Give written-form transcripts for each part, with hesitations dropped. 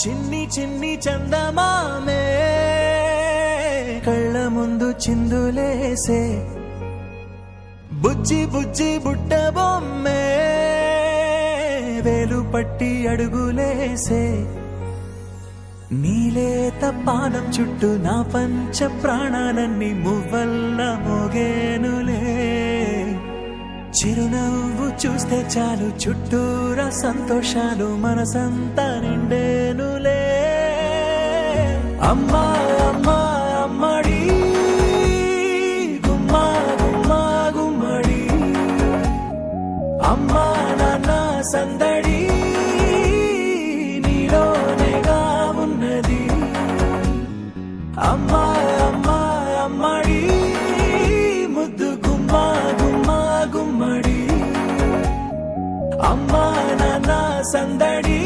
చిన్ని చిన్ని చందమామే కళ్ళ ముందు చిందులేసే బుజ్జి బుజ్జి బుట్ట బొమ్మే వేలు పట్టి అడుగులేసే నీలేత పానం చుట్టూ నా పంచ ప్రాణాలన్నీ మువ్వల్ల మోగేనులే చిరునవ్వు చూస్తే చాలు చుట్టూరా సంతోషాలు మనసంతా నిండేనులే అమ్మా అమ్మా అమ్మడి గుమ్మా గుమ్మా గుమ్మడి అమ్మా నాన్న సందడి నీలోనేగా ఉన్నది అమ్మా అమ్మా అమ్మడి ముద్దు గుమ్మా గుమ్మా గుమ్మడి అమ్మా నాన్న సందడి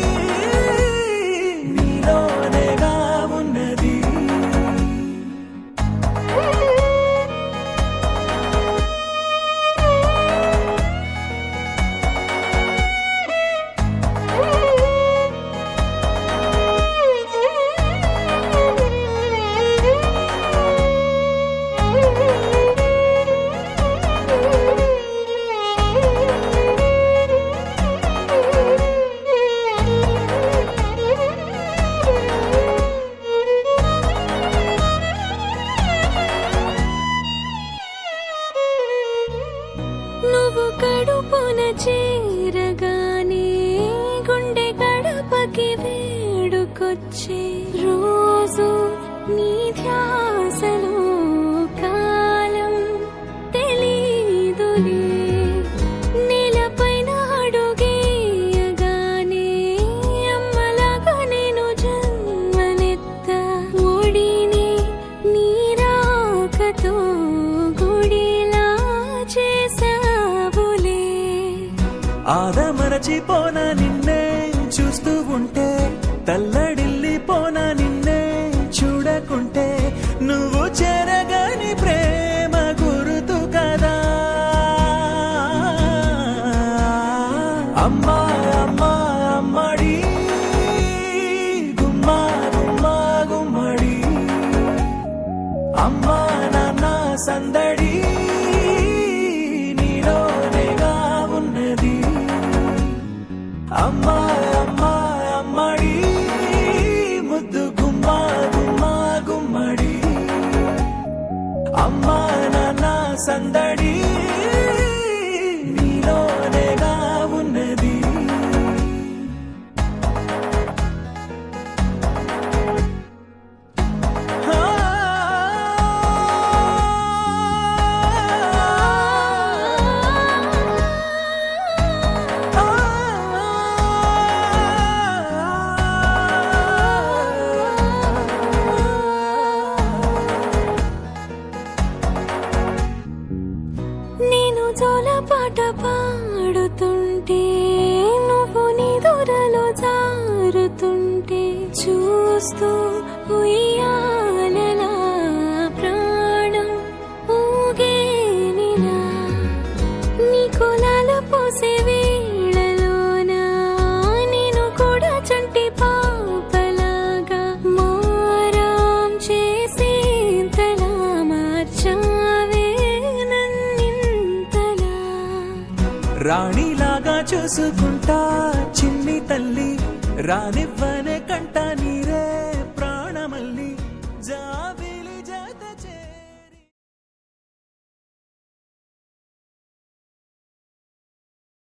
నీలోనేగా ఉన్నది నువ్వు కడుపున చేరగానే గుండె గడపకి వేడుకొచ్చే రోజు నీ ధ్యాసలో కాలం తెలీదులే నేలపైన అడుగేయగానే అమ్మలాగా నేను జన్మనెత్త ఒడిని నీ రాకతో గుడిలా చేసావులే ఆదమరచిపోనా నిన్నే చూస్తూ ఉంటే తల్లడిల్లిపోనా నిన్నే చూడకుంటే నువ్వు చెరగని ప్రేమ గురుతు కదా అమ్మా అమ్మా అమ్మడి గుమ్మా గుమ్మా గుమ్మడి అమ్మా నాన్న సందడి నీలోనేగా ఉన్నది అమ్మా అమ్మా అమ్మడి ముద్దు గుమ్మా గుమ్మా గుమ్మడి అమ్మా నాన్న సందడి నీలోనేగా ఉన్నది నేను జోలపాట పాడుతుంటే నువ్వు నీ దూరలో జారుతుంటే చూస్తూ ఉయ్యాలలా ప్రాణం ఊగేనిలా నీ కులాలు పోసే వేళలోనా నేను కూడా చంటి పాపలాగా మారాం చేసేంతలా మార్చావే నన్నింతలా రాణిలాగా చూసుకుంటా చిన్ని తల్లి రానివ్వనే కంట